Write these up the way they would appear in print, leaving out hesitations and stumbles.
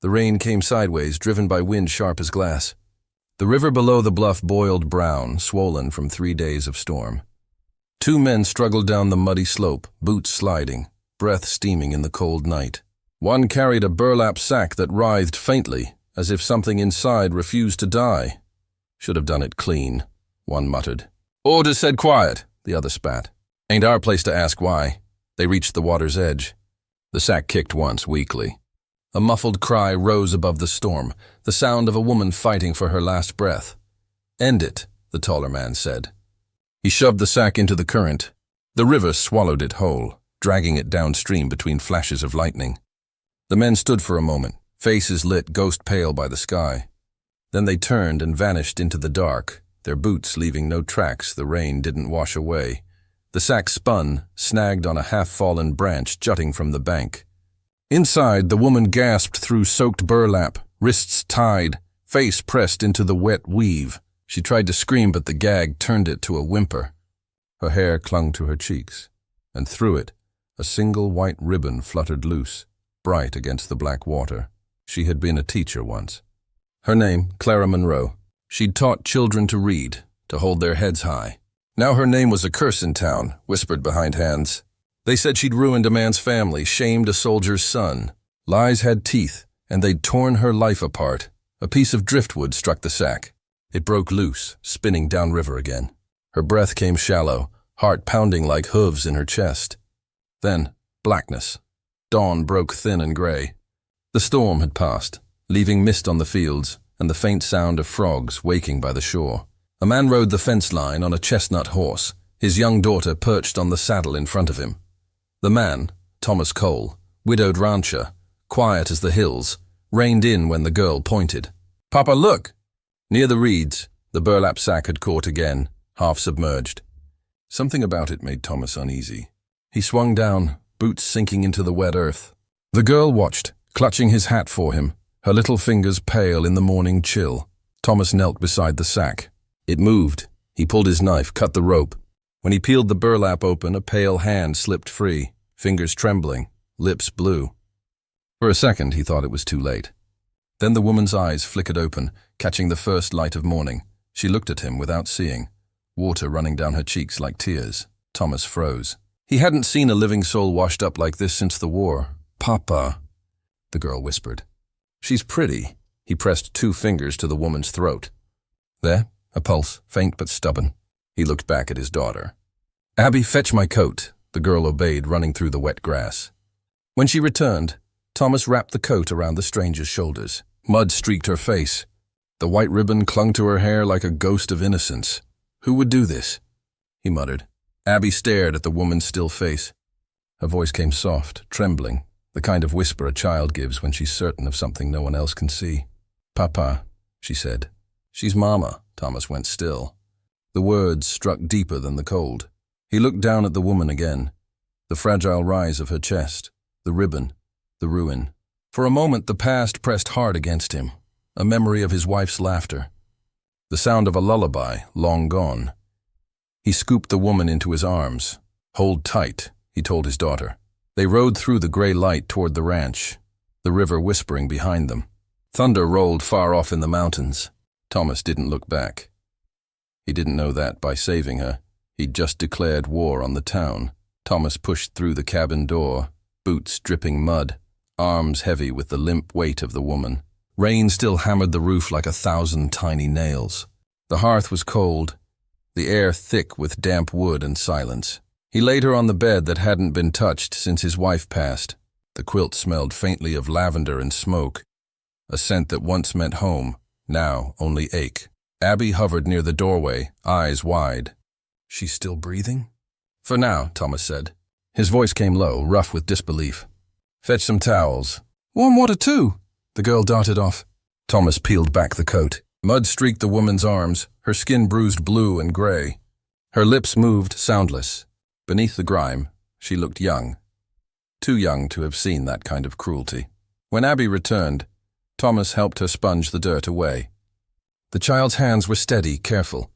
The rain came sideways, driven by wind sharp as glass. The river below the bluff boiled brown, swollen from 3 days of storm. 2 men struggled down the muddy slope, boots sliding, breath steaming in the cold night. One carried a burlap sack that writhed faintly, as if something inside refused to die. "Should have done it clean," one muttered. "Orders said quiet," the other spat. "Ain't our place to ask why." They reached the water's edge. The sack kicked once, weakly. A muffled cry rose above the storm, the sound of a woman fighting for her last breath. "End it," the taller man said. He shoved the sack into the current. The river swallowed it whole, dragging it downstream between flashes of lightning. The men stood for a moment, faces lit ghost-pale by the sky. Then they turned and vanished into the dark, their boots leaving no tracks the rain didn't wash away. The sack spun, snagged on a half-fallen branch jutting from the bank. Inside, the woman gasped through soaked burlap, wrists tied, face pressed into the wet weave. She tried to scream, but the gag turned it to a whimper. Her hair clung to her cheeks, and through it, a single white ribbon fluttered loose, bright against the black water. She had been a teacher once. Her name, Clara Monroe. She'd taught children to read, to hold their heads high. Now her name was a curse in town, whispered behind hands. They said she'd ruined a man's family, shamed a soldier's son. Lies had teeth, and they'd torn her life apart. A piece of driftwood struck the sack. It broke loose, spinning downriver again. Her breath came shallow, heart pounding like hooves in her chest. Then, blackness. Dawn broke thin and gray. The storm had passed, leaving mist on the fields and the faint sound of frogs waking by the shore. A man rode the fence line on a chestnut horse, his young daughter perched on the saddle in front of him. The man, Thomas Cole, widowed rancher, quiet as the hills, reined in when the girl pointed. "Papa, look!" Near the reeds, the burlap sack had caught again, half submerged. Something about it made Thomas uneasy. He swung down, boots sinking into the wet earth. The girl watched, clutching his hat for him, her little fingers pale in the morning chill. Thomas knelt beside the sack. It moved. He pulled his knife, cut the rope. When he peeled the burlap open, a pale hand slipped free, fingers trembling, lips blue. For a second, he thought it was too late. Then the woman's eyes flickered open, catching the first light of morning. She looked at him without seeing, water running down her cheeks like tears. Thomas froze. He hadn't seen a living soul washed up like this since the war. "Papa," the girl whispered. "She's pretty." He pressed 2 fingers to the woman's throat. There, a pulse, faint but stubborn. He looked back at his daughter. "Abby, fetch my coat." The girl obeyed, running through the wet grass. When she returned, Thomas wrapped the coat around the stranger's shoulders. Mud streaked her face. The white ribbon clung to her hair like a ghost of innocence. "Who would do this?" he muttered. Abby stared at the woman's still face. Her voice came soft, trembling, the kind of whisper a child gives when she's certain of something no one else can see. "Papa," she said. "She's Mama." Thomas went still. The words struck deeper than the cold. He looked down at the woman again, the fragile rise of her chest, the ribbon, the ruin. For a moment the past pressed hard against him, a memory of his wife's laughter, the sound of a lullaby long gone. He scooped the woman into his arms. "Hold tight," he told his daughter. They rode through the gray light toward the ranch, the river whispering behind them. Thunder rolled far off in the mountains. Thomas didn't look back. He didn't know that by saving her, he'd just declared war on the town. Thomas pushed through the cabin door, boots dripping mud, arms heavy with the limp weight of the woman. Rain still hammered the roof like 1,000 tiny nails. The hearth was cold, the air thick with damp wood and silence. He laid her on the bed that hadn't been touched since his wife passed. The quilt smelled faintly of lavender and smoke, a scent that once meant home, now only ache. Abby hovered near the doorway, eyes wide. "She's still breathing?" "For now," Thomas said. His voice came low, rough with disbelief. "Fetch some towels." "Warm water too." The girl darted off. Thomas peeled back the coat. Mud streaked the woman's arms, her skin bruised blue and gray. Her lips moved, soundless. Beneath the grime, she looked young. Too young to have seen that kind of cruelty. When Abby returned, Thomas helped her sponge the dirt away. The child's hands were steady, careful.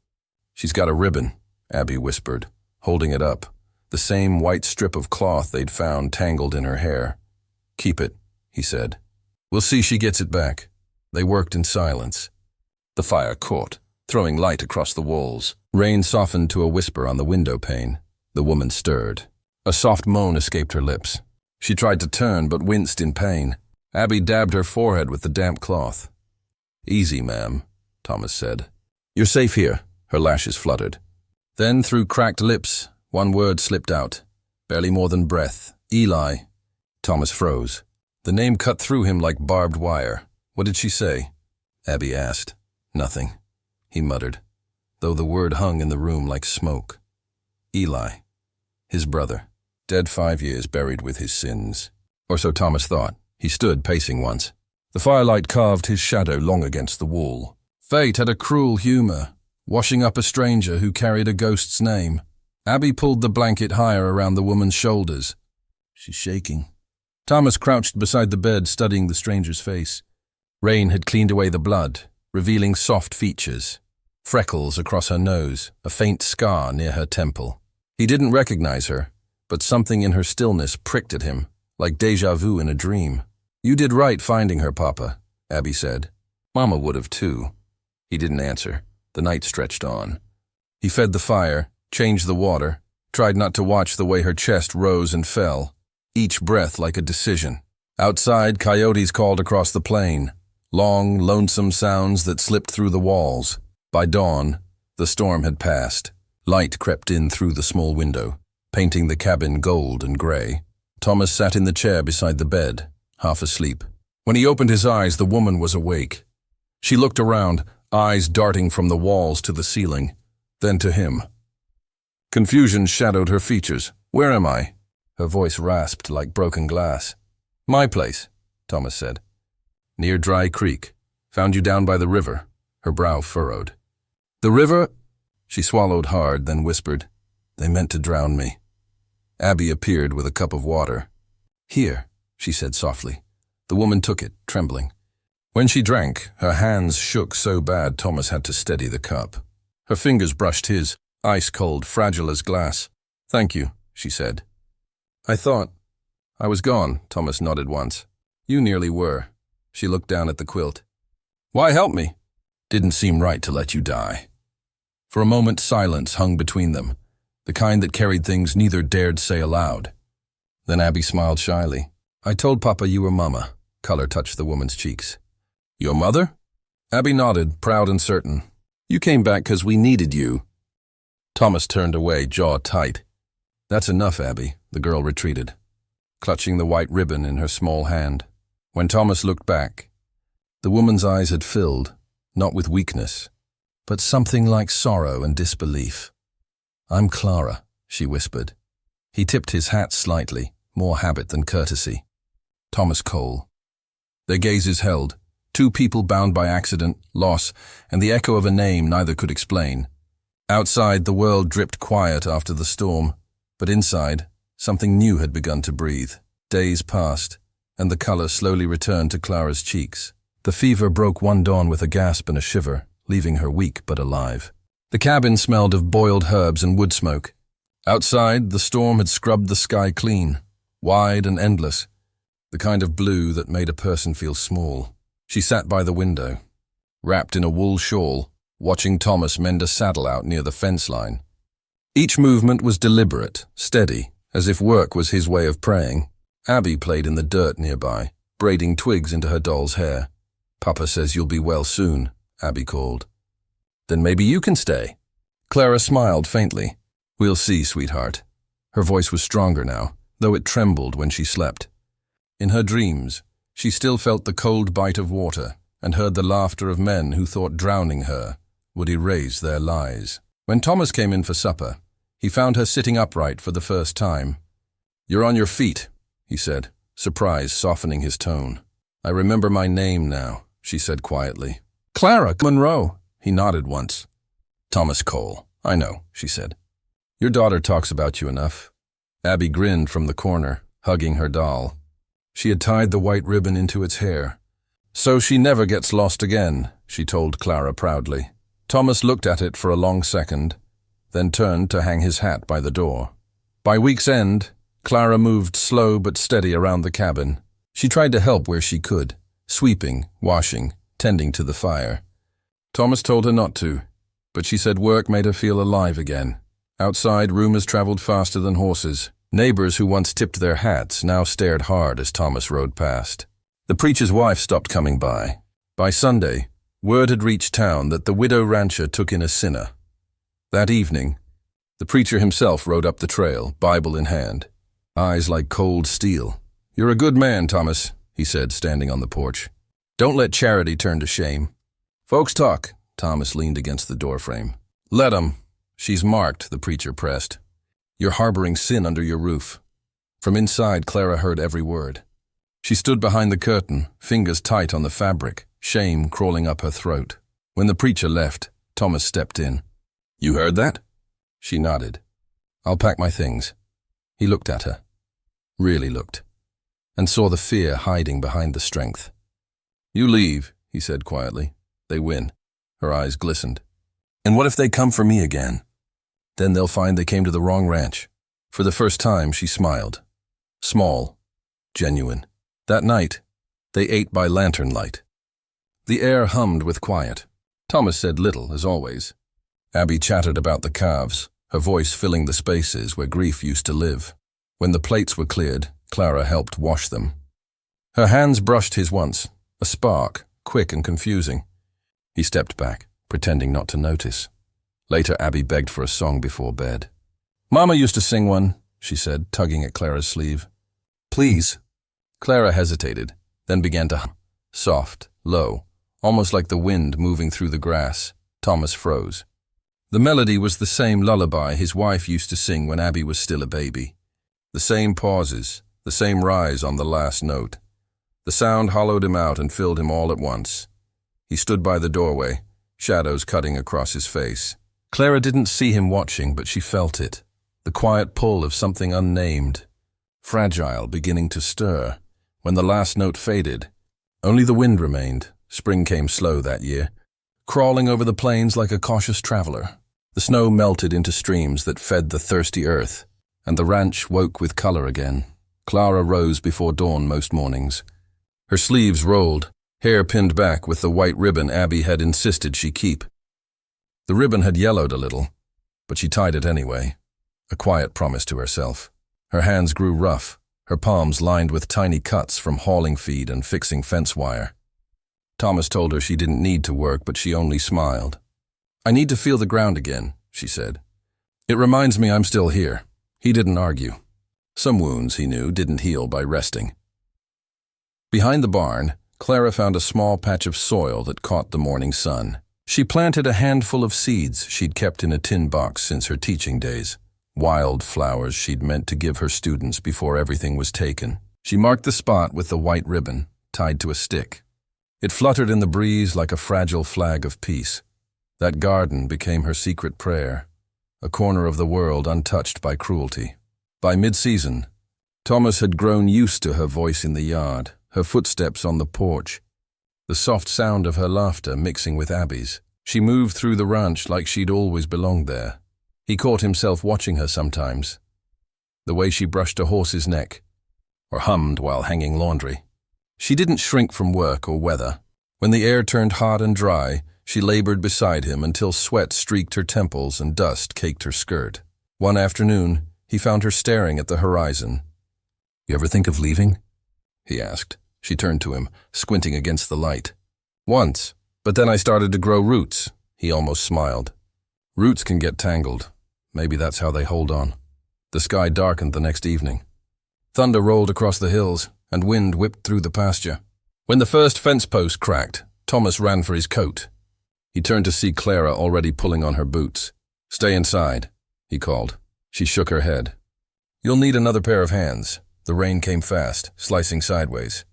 "She's got a ribbon," Abby whispered, holding it up, the same white strip of cloth they'd found tangled in her hair. "Keep it," he said. We'll see she gets it back. They worked in silence. The fire caught, throwing light across the walls. Rain softened to a whisper on the window pane. The woman stirred. A soft moan escaped her lips. She tried to turn, but winced in pain. Abby dabbed her forehead with the damp cloth. "Easy, ma'am," Thomas said. "You're safe here." Her lashes fluttered. Then, through cracked lips, one word slipped out. Barely more than breath. "Eli." Thomas froze. The name cut through him like barbed wire. "What did she say?" Abby asked. "Nothing," he muttered, though the word hung in the room like smoke. Eli. His brother. Dead 5 years, buried with his sins. Or so Thomas thought. He stood pacing once. The firelight carved his shadow long against the wall. Fate had a cruel humor, washing up a stranger who carried a ghost's name. Abby pulled the blanket higher around the woman's shoulders. "She's shaking." Thomas crouched beside the bed, studying the stranger's face. Rain had cleaned away the blood, revealing soft features. Freckles across her nose, a faint scar near her temple. He didn't recognize her, but something in her stillness pricked at him, like déjà vu in a dream. "You did right finding her, Papa," Abby said. "Mama would have too." He didn't answer. The night stretched on. He fed the fire, changed the water, tried not to watch the way her chest rose and fell, each breath like a decision. Outside, coyotes called across the plain, long, lonesome sounds that slipped through the walls. By dawn, the storm had passed. Light crept in through the small window, painting the cabin gold and gray. Thomas sat in the chair beside the bed, half asleep. When he opened his eyes, the woman was awake. She looked around, eyes darting from the walls to the ceiling, then to him. Confusion shadowed her features. "Where am I?" Her voice rasped like broken glass. "My place," Thomas said. "Near Dry Creek. Found you down by the river." Her brow furrowed. "The river?" She swallowed hard, then whispered, "They meant to drown me." Abby appeared with a cup of water. "Here," she said softly. The woman took it, trembling. When she drank, her hands shook so bad Thomas had to steady the cup. Her fingers brushed his, ice-cold, fragile as glass. "Thank you," she said. I was gone," Thomas nodded once. "You nearly were." She looked down at the quilt. "Why help me?" "Didn't seem right to let you die." For a moment silence hung between them, the kind that carried things neither dared say aloud. Then Abby smiled shyly. "I told Papa you were Mama." Color touched the woman's cheeks. "Your mother?" Abby nodded, proud and certain. "You came back 'cause we needed you." Thomas turned away, jaw tight. "That's enough, Abby." The girl retreated, clutching the white ribbon in her small hand. When Thomas looked back, the woman's eyes had filled, not with weakness, but something like sorrow and disbelief. "I'm Clara," she whispered. He tipped his hat slightly, more habit than courtesy. "Thomas Cole." Their gazes held, two people bound by accident, loss, and the echo of a name neither could explain. Outside, the world dripped quiet after the storm, but inside, something new had begun to breathe. Days passed, and the color slowly returned to Clara's cheeks. The fever broke one dawn with a gasp and a shiver, leaving her weak but alive. The cabin smelled of boiled herbs and wood smoke. Outside, the storm had scrubbed the sky clean, wide and endless, the kind of blue that made a person feel small. She sat by the window, wrapped in a wool shawl, watching Thomas mend a saddle out near the fence line. Each movement was deliberate, steady, as if work was his way of praying. Abby played in the dirt nearby, braiding twigs into her doll's hair. "Papa says you'll be well soon," Abby called. "Then maybe you can stay." Clara smiled faintly. "We'll see, sweetheart." Her voice was stronger now, though it trembled when she slept. In her dreams, she still felt the cold bite of water and heard the laughter of men who thought drowning her would erase their lies. When Thomas came in for supper, he found her sitting upright for the first time. "You're on your feet," he said, surprise softening his tone. "I remember my name now," she said quietly. "Clara Monroe." He nodded once. "Thomas Cole. I know," she said. "Your daughter talks about you enough." Abby grinned from the corner, hugging her doll. She had tied the white ribbon into its hair. "So she never gets lost again," she told Clara proudly. Thomas looked at it for a long second, then turned to hang his hat by the door. By week's end, Clara moved slow but steady around the cabin. She tried to help where she could, sweeping, washing, tending to the fire. Thomas told her not to, but she said work made her feel alive again. Outside, rumors traveled faster than horses. Neighbors who once tipped their hats now stared hard as Thomas rode past. The preacher's wife stopped coming by. By Sunday, word had reached town that the widow rancher took in a sinner. That evening, the preacher himself rode up the trail, Bible in hand, eyes like cold steel. "You're a good man, Thomas," he said, standing on the porch. "Don't let charity turn to shame." "Folks talk." Thomas leaned against the doorframe. "Let 'em. She's marked," the preacher pressed. "You're harboring sin under your roof." From inside, Clara heard every word. She stood behind the curtain, fingers tight on the fabric, shame crawling up her throat. When the preacher left, Thomas stepped in. "You heard that?" She nodded. "I'll pack my things." He looked at her. Really looked. And saw the fear hiding behind the strength. "You leave," he said quietly. "They win." Her eyes glistened. "And what if they come for me again? Then they'll find they came to the wrong ranch." For the first time, she smiled. Small. Genuine. That night, they ate by lantern light. The air hummed with quiet. Thomas said little, as always. Abby chattered about the calves, her voice filling the spaces where grief used to live. When the plates were cleared, Clara helped wash them. Her hands brushed his once, a spark, quick and confusing. He stepped back, pretending not to notice. Later, Abby begged for a song before bed. "Mama used to sing one," she said, tugging at Clara's sleeve. "Please." Clara hesitated, then began to hum, soft, low, almost like the wind moving through the grass. Thomas froze. The melody was the same lullaby his wife used to sing when Abby was still a baby. The same pauses, the same rise on the last note. The sound hollowed him out and filled him all at once. He stood by the doorway, shadows cutting across his face. Clara didn't see him watching, but she felt it. The quiet pull of something unnamed, fragile, beginning to stir. When the last note faded, only the wind remained. Spring came slow that year, crawling over the plains like a cautious traveler. The snow melted into streams that fed the thirsty earth, and the ranch woke with color again. Clara rose before dawn most mornings. Her sleeves rolled, hair pinned back with the white ribbon Abby had insisted she keep. The ribbon had yellowed a little, but she tied it anyway, a quiet promise to herself. Her hands grew rough, her palms lined with tiny cuts from hauling feed and fixing fence wire. Thomas told her she didn't need to work, but she only smiled. "I need to feel the ground again," she said. "It reminds me I'm still here." He didn't argue. Some wounds, he knew, didn't heal by resting. Behind the barn, Clara found a small patch of soil that caught the morning sun. She planted a handful of seeds she'd kept in a tin box since her teaching days. Wild flowers she'd meant to give her students before everything was taken. She marked the spot with the white ribbon, tied to a stick. It fluttered in the breeze like a fragile flag of peace. That garden became her secret prayer, a corner of the world untouched by cruelty. By mid-season, Thomas had grown used to her voice in the yard, her footsteps on the porch, the soft sound of her laughter mixing with Abby's. She moved through the ranch like she'd always belonged there. He caught himself watching her sometimes, the way she brushed a horse's neck, or hummed while hanging laundry. She didn't shrink from work or weather. When the air turned hot and dry, she labored beside him until sweat streaked her temples and dust caked her skirt. One afternoon, he found her staring at the horizon. "You ever think of leaving?" he asked. She turned to him, squinting against the light. "Once, but then I started to grow roots," he almost smiled. "Roots can get tangled. Maybe that's how they hold on." The sky darkened the next evening. Thunder rolled across the hills, and wind whipped through the pasture. When the first fence post cracked, Thomas ran for his coat. He turned to see Clara already pulling on her boots. "Stay inside," he called. She shook her head. "You'll need another pair of hands." The rain came fast, slicing sideways.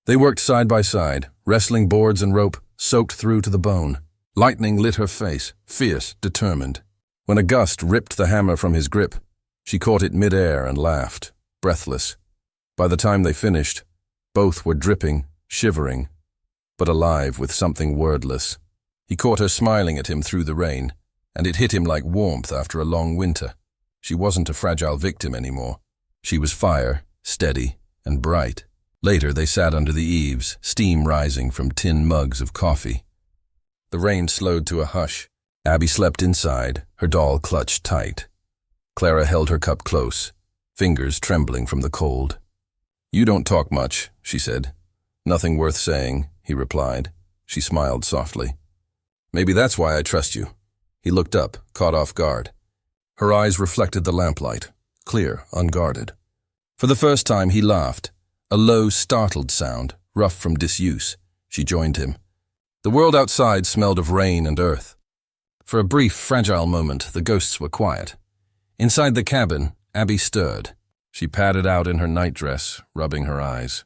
They worked side by side, wrestling boards and rope, soaked through to the bone. Lightning lit her face, fierce, determined. When a gust ripped the hammer from his grip, she caught it mid-air and laughed, breathless. By the time they finished, both were dripping, shivering, but alive with something wordless. He caught her smiling at him through the rain, and it hit him like warmth after a long winter. She wasn't a fragile victim anymore. She was fire, steady, and bright. Later, they sat under the eaves, steam rising from tin mugs of coffee. The rain slowed to a hush. Abby slept inside, her doll clutched tight. Clara held her cup close, fingers trembling from the cold. "You don't talk much," she said. "Nothing worth saying," he replied. She smiled softly. "Maybe that's why I trust you." He looked up, caught off guard. Her eyes reflected the lamplight, clear, unguarded. For the first time, he laughed, a low, startled sound, rough from disuse. She joined him. The world outside smelled of rain and earth. For a brief, fragile moment, the ghosts were quiet. Inside the cabin, Abby stirred. She padded out in her nightdress, rubbing her eyes.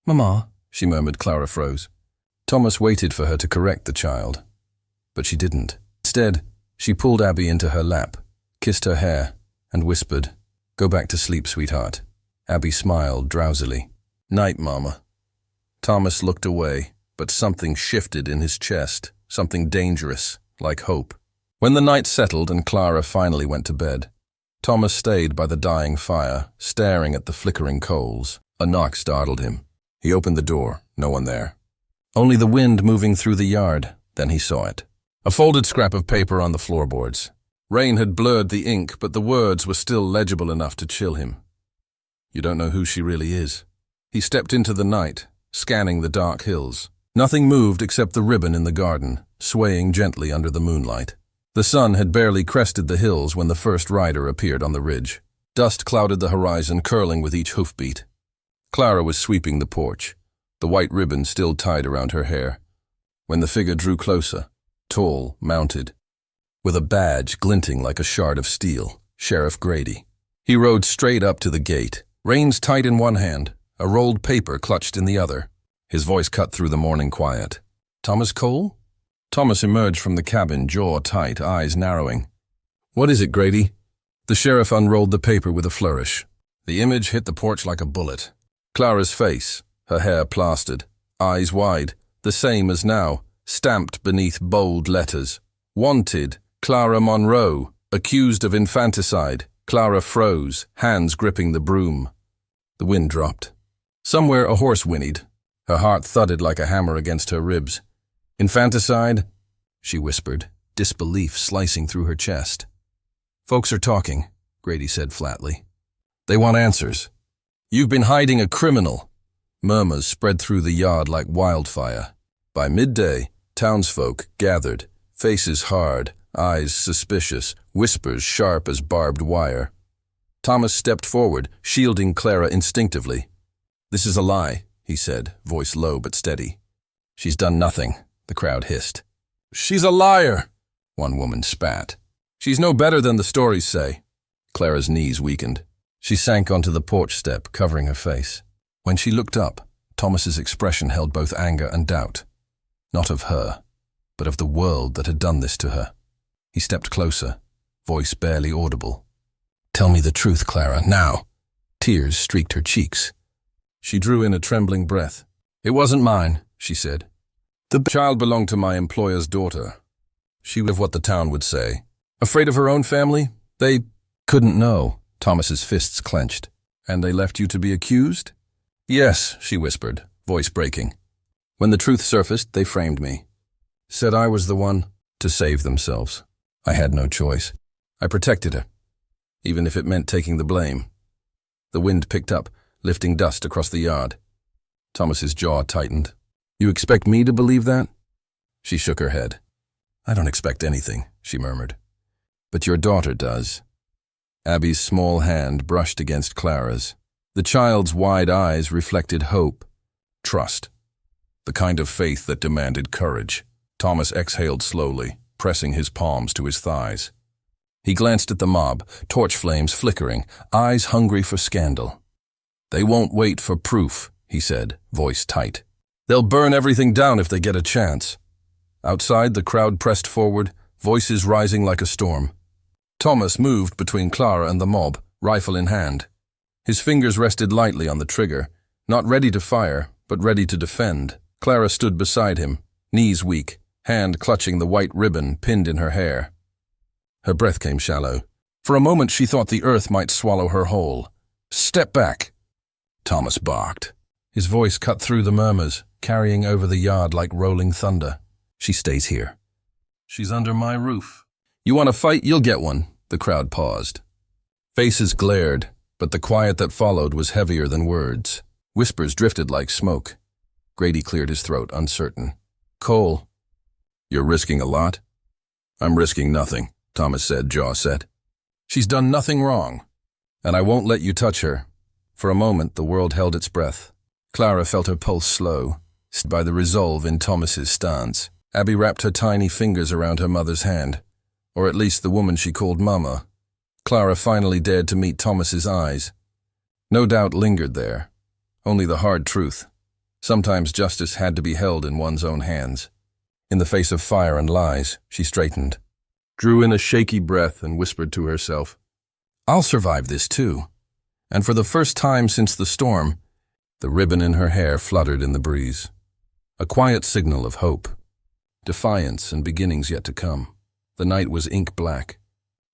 "Mama," she murmured. Clara froze. Thomas waited for her to correct the child, but she didn't. Instead, she pulled Abby into her lap, kissed her hair, and whispered, "Go back to sleep, sweetheart." Abby smiled drowsily. "Night, Mama." Thomas looked away, but something shifted in his chest, something dangerous, like hope. When the night settled and Clara finally went to bed, Thomas stayed by the dying fire, staring at the flickering coals. A knock startled him. He opened the door, no one there. Only the wind moving through the yard, then he saw it. A folded scrap of paper on the floorboards. Rain had blurred the ink, but the words were still legible enough to chill him. "You don't know who she really is." He stepped into the night, scanning the dark hills. Nothing moved except the ribbon in the garden, swaying gently under the moonlight. The sun had barely crested the hills when the first rider appeared on the ridge. Dust clouded the horizon, curling with each hoofbeat. Clara was sweeping the porch, the white ribbon still tied around her hair, when the figure drew closer, tall, mounted, with a badge glinting like a shard of steel, Sheriff Grady. He rode straight up to the gate, reins tight in one hand, a rolled paper clutched in the other. His voice cut through the morning quiet. "Thomas Cole?" Thomas emerged from the cabin, jaw tight, eyes narrowing. "What is it, Grady?" The sheriff unrolled the paper with a flourish. The image hit the porch like a bullet. Clara's face, her hair plastered, eyes wide, the same as now, stamped beneath bold letters. "Wanted, Clara Monroe, accused of infanticide." Clara froze, hands gripping the broom. The wind dropped. Somewhere a horse whinnied. Her heart thudded like a hammer against her ribs. "Infanticide?" she whispered, disbelief slicing through her chest. "Folks are talking," Grady said flatly. "They want answers. You've been hiding a criminal." Murmurs spread through the yard like wildfire. By midday, townsfolk gathered, faces hard, eyes suspicious, whispers sharp as barbed wire. Thomas stepped forward, shielding Clara instinctively. "This is a lie," he said, voice low but steady. "She's done nothing," the crowd hissed. "She's a liar," one woman spat. "She's no better than the stories say." Clara's knees weakened. She sank onto the porch step, covering her face. When she looked up, Thomas's expression held both anger and doubt. Not of her, but of the world that had done this to her. He stepped closer, voice barely audible. "Tell me the truth, Clara, now." Tears streaked her cheeks. She drew in a trembling breath. "It wasn't mine," she said. "The child belonged to my employer's daughter. She was what the town would say. Afraid of her own family? They couldn't know." Thomas's fists clenched. "And they left you to be accused?" "Yes," she whispered, voice breaking. "When the truth surfaced, they framed me. Said I was the one to save themselves. I had no choice. I protected her, even if it meant taking the blame." The wind picked up, lifting dust across the yard. Thomas's jaw tightened. "You expect me to believe that?" She shook her head. "I don't expect anything," she murmured. "But your daughter does." Abby's small hand brushed against Clara's. The child's wide eyes reflected hope, trust, the kind of faith that demanded courage. Thomas exhaled slowly, pressing his palms to his thighs. He glanced at the mob, torch flames flickering, eyes hungry for scandal. "They won't wait for proof," he said, voice tight. "They'll burn everything down if they get a chance." Outside, the crowd pressed forward, voices rising like a storm. Thomas moved between Clara and the mob, rifle in hand. His fingers rested lightly on the trigger, not ready to fire, but ready to defend. Clara stood beside him, knees weak, hand clutching the white ribbon pinned in her hair. Her breath came shallow. For a moment she thought the earth might swallow her whole. "Step back." Thomas barked. His voice cut through the murmurs, carrying over the yard like rolling thunder. "She stays here. She's under my roof." "You want a fight? You'll get one." The crowd paused. Faces glared, but the quiet that followed was heavier than words. Whispers drifted like smoke. Grady cleared his throat, uncertain. "Cole." "You're risking a lot?" "I'm risking nothing," Thomas said, jaw set. "She's done nothing wrong, and I won't let you touch her." For a moment, the world held its breath. Clara felt her pulse slow, stirred by the resolve in Thomas's stance. Abby wrapped her tiny fingers around her mother's hand, or at least the woman she called Mama. Clara finally dared to meet Thomas's eyes. No doubt lingered there, only the hard truth. Sometimes justice had to be held in one's own hands. In the face of fire and lies, she straightened, drew in a shaky breath, and whispered to herself, "I'll survive this too." And for the first time since the storm, the ribbon in her hair fluttered in the breeze. A quiet signal of hope, defiance, and beginnings yet to come. The night was ink black,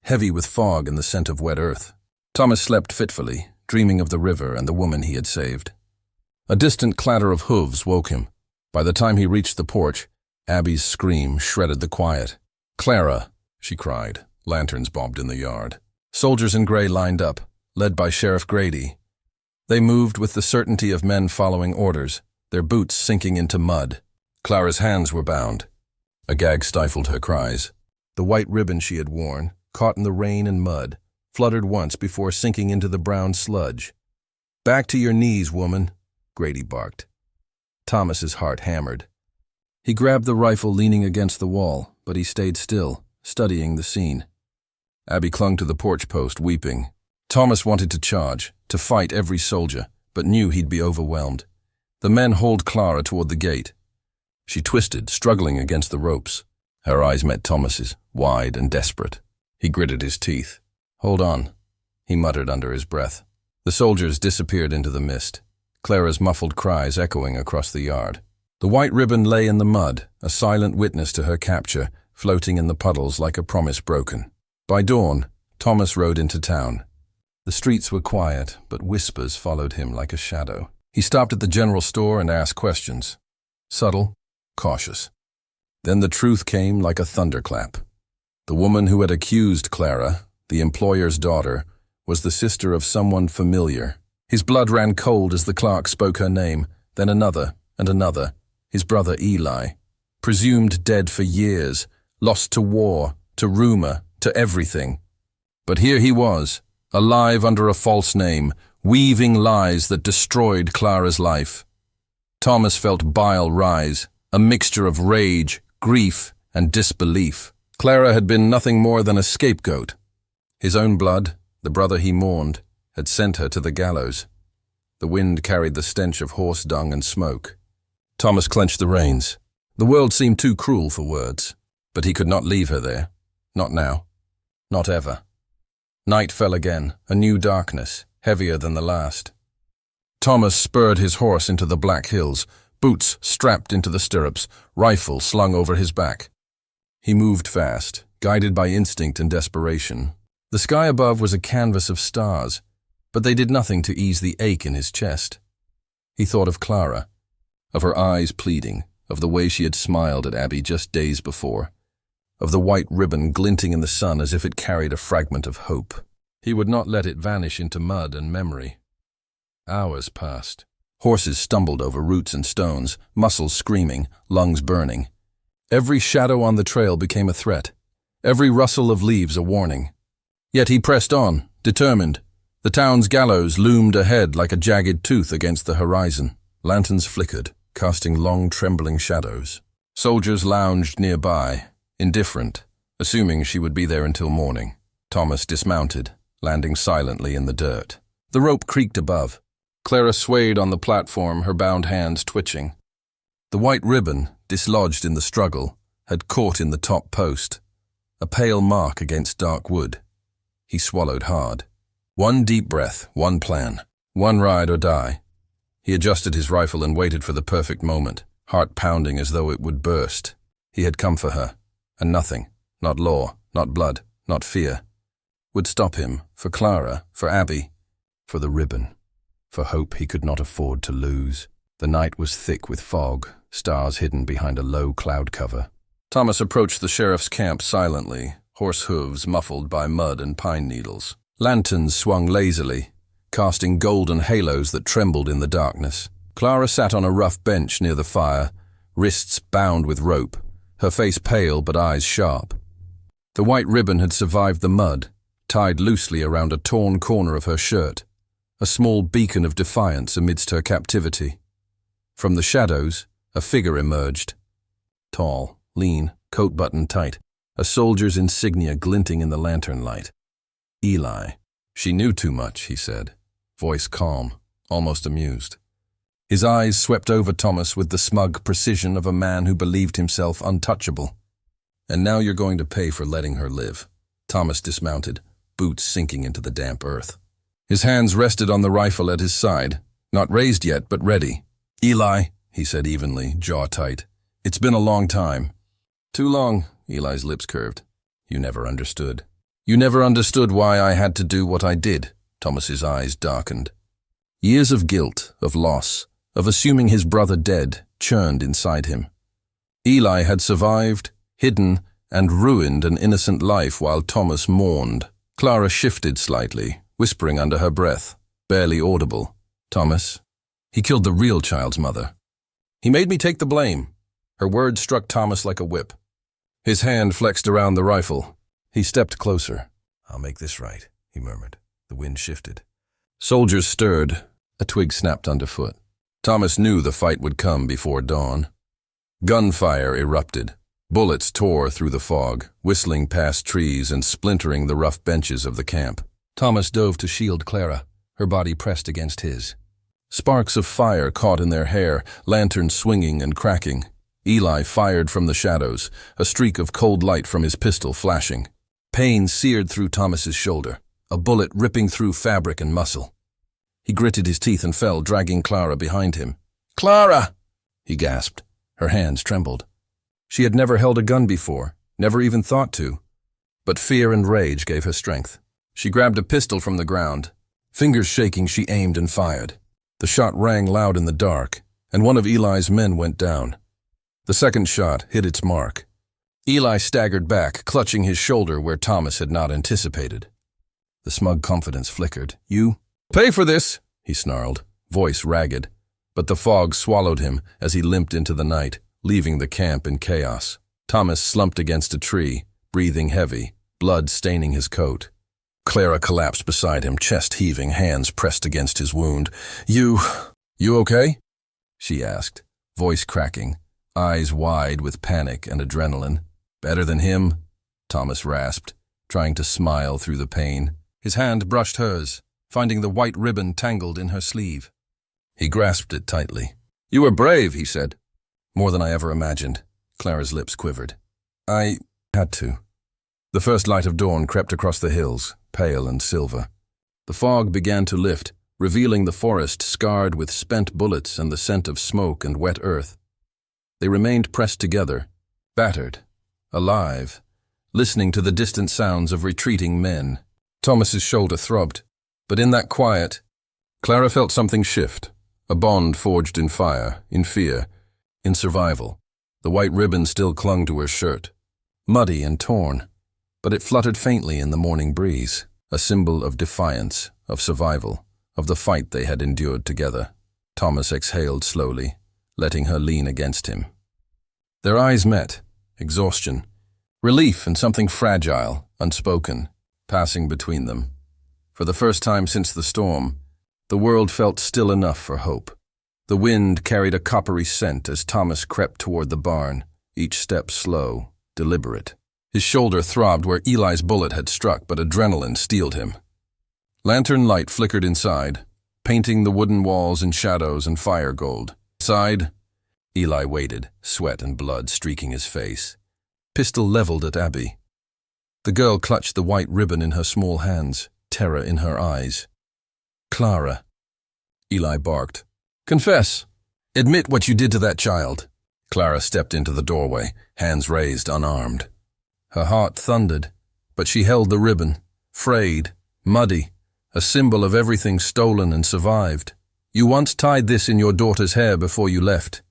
heavy with fog and the scent of wet earth. Thomas slept fitfully, dreaming of the river and the woman he had saved. A distant clatter of hooves woke him. By the time he reached the porch, Abby's scream shredded the quiet. "Clara," she cried. Lanterns bobbed in the yard. Soldiers in gray lined up, led by Sheriff Grady. They moved with the certainty of men following orders, their boots sinking into mud. Clara's hands were bound. A gag stifled her cries. The white ribbon she had worn, caught in the rain and mud, fluttered once before sinking into the brown sludge. "Back to your knees, woman," Grady barked. Thomas's heart hammered. He grabbed the rifle leaning against the wall, but he stayed still, studying the scene. Abby clung to the porch post, weeping. Thomas wanted to charge, to fight every soldier, but knew he'd be overwhelmed. The men hauled Clara toward the gate. She twisted, struggling against the ropes. Her eyes met Thomas's, wide and desperate. He gritted his teeth. "Hold on," he muttered under his breath. The soldiers disappeared into the mist, Clara's muffled cries echoing across the yard. The white ribbon lay in the mud, a silent witness to her capture, floating in the puddles like a promise broken. By dawn, Thomas rode into town. The streets were quiet, but whispers followed him like a shadow. He stopped at the general store and asked questions. Subtle, cautious. Then the truth came like a thunderclap. The woman who had accused Clara, the employer's daughter, was the sister of someone familiar. His blood ran cold as the clerk spoke her name, then another and another. His brother Eli, presumed dead for years, lost to war, to rumor, to everything. But here he was, alive under a false name, weaving lies that destroyed Clara's life. Thomas felt bile rise, a mixture of rage, grief, and disbelief. Clara had been nothing more than a scapegoat. His own blood, the brother he mourned, had sent her to the gallows. The wind carried the stench of horse dung and smoke. Thomas clenched the reins. The world seemed too cruel for words, but he could not leave her there. Not now. Not ever. Night fell again, a new darkness, heavier than the last. Thomas spurred his horse into the Black Hills, boots strapped into the stirrups, rifle slung over his back. He moved fast, guided by instinct and desperation. The sky above was a canvas of stars, but they did nothing to ease the ache in his chest. He thought of Clara, of her eyes pleading, of the way she had smiled at Abby just days before, of the white ribbon glinting in the sun as if it carried a fragment of hope. He would not let it vanish into mud and memory. Hours passed. Horses stumbled over roots and stones, muscles screaming, lungs burning. Every shadow on the trail became a threat, every rustle of leaves a warning. Yet he pressed on, determined. The town's gallows loomed ahead like a jagged tooth against the horizon. Lanterns flickered, casting long, trembling shadows. Soldiers lounged nearby, indifferent, assuming she would be there until morning. Thomas dismounted, landing silently in the dirt. The rope creaked above. Clara swayed on the platform, her bound hands twitching. The white ribbon, dislodged in the struggle, had caught in the top post, a pale mark against dark wood. He swallowed hard. One deep breath, one plan, one ride or die. He adjusted his rifle and waited for the perfect moment, heart pounding as though it would burst. He had come for her, and nothing, not law, not blood, not fear, would stop him, for Clara, for Abby, for the ribbon, for hope he could not afford to lose. The night was thick with fog, stars hidden behind a low cloud cover. Thomas approached the sheriff's camp silently, horse hooves muffled by mud and pine needles. Lanterns swung lazily, casting golden halos that trembled in the darkness. Clara sat on a rough bench near the fire, wrists bound with rope, her face pale but eyes sharp. The white ribbon had survived the mud, tied loosely around a torn corner of her shirt, a small beacon of defiance amidst her captivity. From the shadows, a figure emerged. Tall, lean, coat buttoned tight, a soldier's insignia glinting in the lantern light. Eli. She knew too much, he said, voice calm, almost amused. His eyes swept over Thomas with the smug precision of a man who believed himself untouchable. And now you're going to pay for letting her live. Thomas dismounted, boots sinking into the damp earth. His hands rested on the rifle at his side, not raised yet, but ready. Eli, he said evenly, jaw tight. It's been a long time. Too long, Eli's lips curved. You never understood. You never understood why I had to do what I did. Thomas's eyes darkened. Years of guilt, of loss, of assuming his brother dead, churned inside him. Eli had survived, hidden, and ruined an innocent life while Thomas mourned. Clara shifted slightly, whispering under her breath, barely audible. Thomas, he killed the real child's mother. He made me take the blame. Her words struck Thomas like a whip. His hand flexed around the rifle. He stepped closer. I'll make this right, he murmured. The wind shifted. Soldiers stirred. A twig snapped underfoot. Thomas knew the fight would come before dawn. Gunfire erupted. Bullets tore through the fog, whistling past trees and splintering the rough benches of the camp. Thomas dove to shield Clara, her body pressed against his. Sparks of fire caught in their hair, lanterns swinging and cracking. Eli fired from the shadows, a streak of cold light from his pistol flashing. Pain seared through Thomas's shoulder, a bullet ripping through fabric and muscle. He gritted his teeth and fell, dragging Clara behind him. Clara! He gasped. Her hands trembled. She had never held a gun before, never even thought to. But fear and rage gave her strength. She grabbed a pistol from the ground. Fingers shaking, she aimed and fired. The shot rang loud in the dark, and one of Eli's men went down. The second shot hit its mark. Eli staggered back, clutching his shoulder where Thomas had not anticipated. The smug confidence flickered. You pay for this, he snarled, voice ragged. But the fog swallowed him as he limped into the night, leaving the camp in chaos. Thomas slumped against a tree, breathing heavy, blood staining his coat. Clara collapsed beside him, chest heaving, hands pressed against his wound. You okay? She asked, voice cracking, eyes wide with panic and adrenaline. Better than him? Thomas rasped, trying to smile through the pain. His hand brushed hers, finding the white ribbon tangled in her sleeve. He grasped it tightly. You were brave, he said. More than I ever imagined. Clara's lips quivered. I had to. The first light of dawn crept across the hills, pale and silver. The fog began to lift, revealing the forest scarred with spent bullets and the scent of smoke and wet earth. They remained pressed together, battered, alive, listening to the distant sounds of retreating men. Thomas's shoulder throbbed, but in that quiet, Clara felt something shift, a bond forged in fire, in fear, in survival. The white ribbon still clung to her shirt, muddy and torn, but it fluttered faintly in the morning breeze, a symbol of defiance, of survival, of the fight they had endured together. Thomas exhaled slowly, letting her lean against him. Their eyes met, exhaustion, relief and something fragile, unspoken, passing between them. For the first time since the storm, the world felt still enough for hope. The wind carried a coppery scent as Thomas crept toward the barn, each step slow, deliberate. His shoulder throbbed where Eli's bullet had struck, but adrenaline steeled him. Lantern light flickered inside, painting the wooden walls in shadows and fire gold. Inside, Eli waited, sweat and blood streaking his face, pistol leveled at Abby. The girl clutched the white ribbon in her small hands, terror in her eyes. Clara, Eli barked. Confess. Admit what you did to that child. Clara stepped into the doorway, hands raised, unarmed. Her heart thundered, but she held the ribbon, frayed, muddy, a symbol of everything stolen and survived. "You once tied this in your daughter's hair before you left,"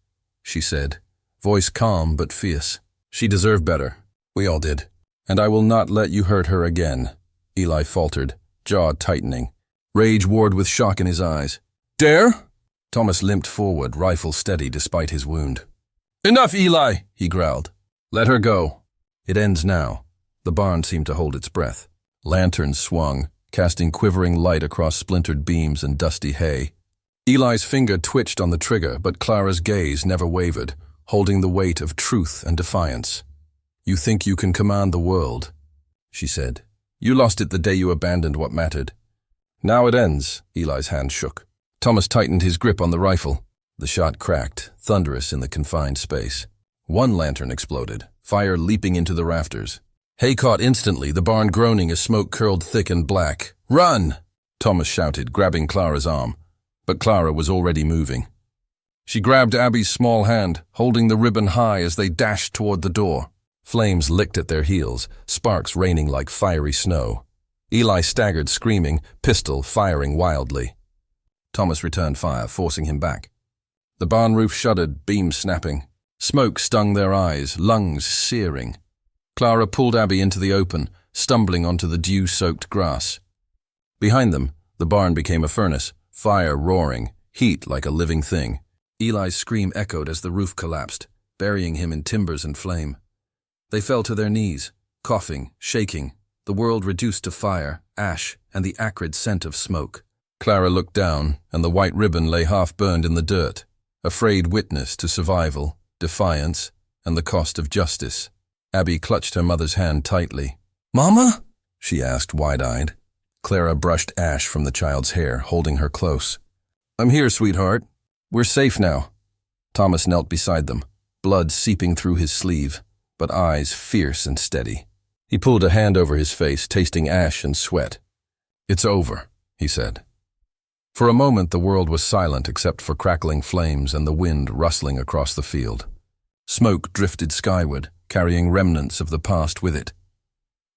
she said, voice calm but fierce. "She deserved better. We all did. And I will not let you hurt her again," Eli faltered, jaw tightening. Rage warred with shock in his eyes. "Dare?" Thomas limped forward, rifle steady despite his wound. "Enough, Eli," he growled. "Let her go. It ends now." The barn seemed to hold its breath. Lanterns swung, casting quivering light across splintered beams and dusty hay. Eli's finger twitched on the trigger, but Clara's gaze never wavered, holding the weight of truth and defiance. "You think you can command the world," she said. "You lost it the day you abandoned what mattered. Now it ends." Eli's hand shook. Thomas tightened his grip on the rifle. The shot cracked, thunderous in the confined space. One lantern exploded, fire leaping into the rafters. Hay caught instantly, the barn groaning as smoke curled thick and black. "Run!" Thomas shouted, grabbing Clara's arm. But Clara was already moving. She grabbed Abby's small hand, holding the ribbon high as they dashed toward the door. Flames licked at their heels, sparks raining like fiery snow. Eli staggered, screaming, pistol firing wildly. Thomas returned fire, forcing him back. The barn roof shuddered, beams snapping. Smoke stung their eyes, lungs searing. Clara pulled Abby into the open, stumbling onto the dew-soaked grass. Behind them, the barn became a furnace, fire roaring, heat like a living thing. Eli's scream echoed as the roof collapsed, burying him in timbers and flame. They fell to their knees, coughing, shaking, the world reduced to fire, ash, and the acrid scent of smoke. Clara looked down, and the white ribbon lay half-burned in the dirt, a frayed witness to survival, defiance, and the cost of justice. Abby clutched her mother's hand tightly. "Mama?" she asked, wide-eyed. Clara brushed ash from the child's hair, holding her close. "I'm here, sweetheart. We're safe now." Thomas knelt beside them, blood seeping through his sleeve, but eyes fierce and steady. He pulled a hand over his face, tasting ash and sweat. "It's over," he said. For a moment the world was silent except for crackling flames and the wind rustling across the field. Smoke drifted skyward, carrying remnants of the past with it.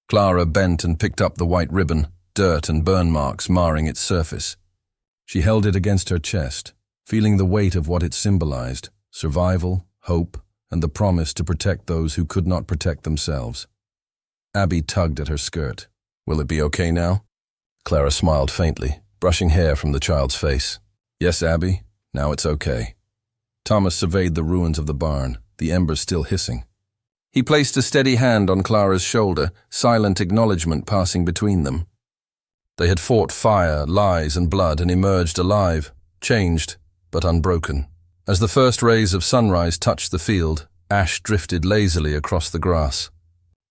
Clara bent and picked up the white ribbon, dirt and burn marks marring its surface. She held it against her chest, feeling the weight of what it symbolized: survival, hope, and the promise to protect those who could not protect themselves. Abby tugged at her skirt. "Will it be okay now?" Clara smiled faintly, brushing hair from the child's face. "Yes, Abby, now it's okay." Thomas surveyed the ruins of the barn, the embers still hissing. He placed a steady hand on Clara's shoulder, silent acknowledgement passing between them. They had fought fire, lies, and blood and emerged alive, changed, but unbroken. As the first rays of sunrise touched the field, ash drifted lazily across the grass.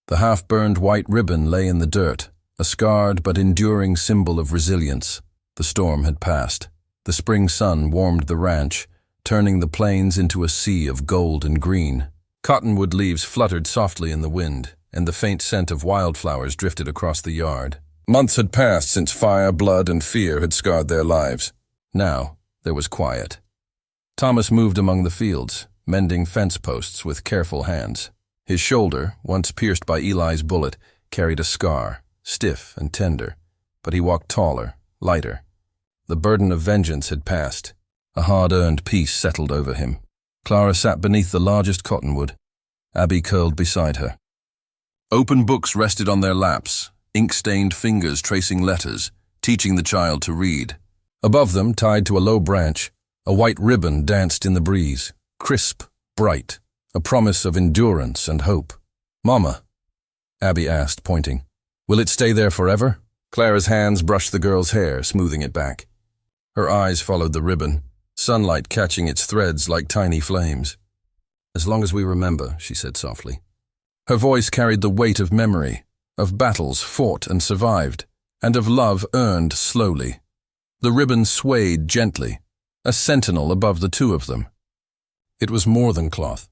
The half-burned white ribbon lay in the dirt, a scarred but enduring symbol of resilience. The storm had passed. The spring sun warmed the ranch, turning the plains into a sea of gold and green. Cottonwood leaves fluttered softly in the wind, and the faint scent of wildflowers drifted across the yard. Months had passed since fire, blood, and fear had scarred their lives. Now, there was quiet. Thomas moved among the fields, mending fence posts with careful hands. His shoulder, once pierced by Eli's bullet, carried a scar, stiff and tender, but he walked taller, lighter. The burden of vengeance had passed. A hard-earned peace settled over him. Clara sat beneath the largest cottonwood. Abby curled beside her. Open books rested on their laps, ink-stained fingers tracing letters, teaching the child to read. Above them, tied to a low branch, a white ribbon danced in the breeze, crisp, bright, a promise of endurance and hope. "Mama," Abby asked, pointing, "will it stay there forever?" Clara's hands brushed the girl's hair, smoothing it back. Her eyes followed the ribbon, sunlight catching its threads like tiny flames. "As long as we remember," she said softly. Her voice carried the weight of memory, of battles fought and survived, and of love earned slowly. The ribbon swayed gently, a sentinel above the two of them. It was more than cloth.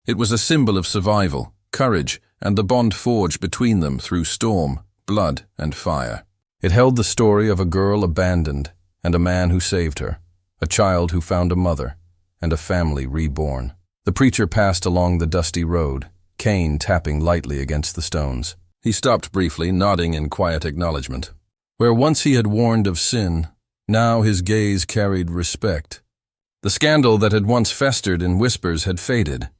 It was a symbol of survival, courage, and the bond forged between them through storm, blood, and fire. It held the story of a girl abandoned, and a man who saved her, a child who found a mother, and a family reborn. The preacher passed along the dusty road, cane tapping lightly against the stones. He stopped briefly, nodding in quiet acknowledgement. Where once he had warned of sin, Now his gaze carried respect. The scandal that had once festered in whispers had faded.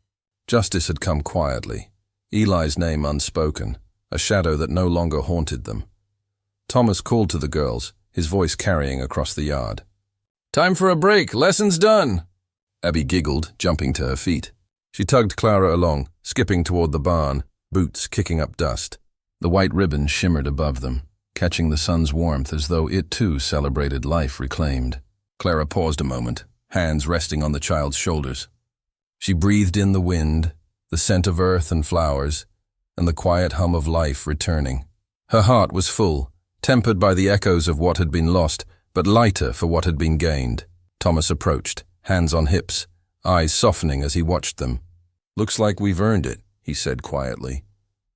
Justice had come quietly, Eli's name unspoken, a shadow that no longer haunted them. Thomas called to the girls, his voice carrying across the yard. "Time for a break, lesson's done!" Abby giggled, jumping to her feet. She tugged Clara along, skipping toward the barn, boots kicking up dust. The white ribbon shimmered above them, catching the sun's warmth as though it too celebrated life reclaimed. Clara paused a moment, hands resting on the child's shoulders. She breathed in the wind, the scent of earth and flowers, and the quiet hum of life returning. Her heart was full, tempered by the echoes of what had been lost, but lighter for what had been gained. Thomas approached, hands on hips, eyes softening as he watched them. "Looks like we've earned it," he said quietly.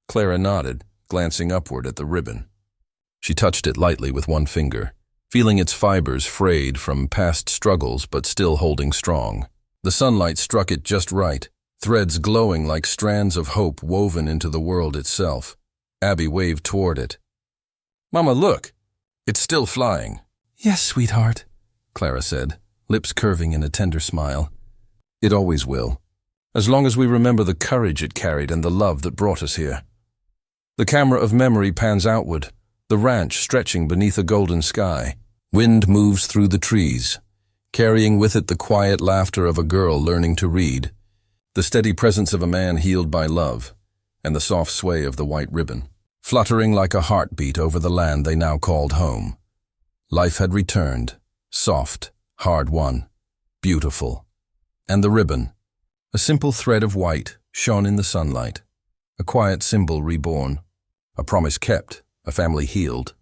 Clara nodded, glancing upward at the ribbon. She touched it lightly with one finger, feeling its fibers frayed from past struggles but still holding strong. The sunlight struck it just right, threads glowing like strands of hope woven into the world itself. Abby waved toward it. "Mama, look! It's still flying." "Yes, sweetheart," Clara said, lips curving in a tender smile. "It always will, as long as we remember the courage it carried and the love that brought us here." The camera of memory pans outward, the ranch stretching beneath a golden sky. Wind moves through the trees, carrying with it the quiet laughter of a girl learning to read, the steady presence of a man healed by love, and the soft sway of the white ribbon, fluttering like a heartbeat over the land they now called home. Life had returned, soft, hard-won, beautiful. And the ribbon, a simple thread of white, shone in the sunlight, a quiet symbol reborn, a promise kept, a family healed.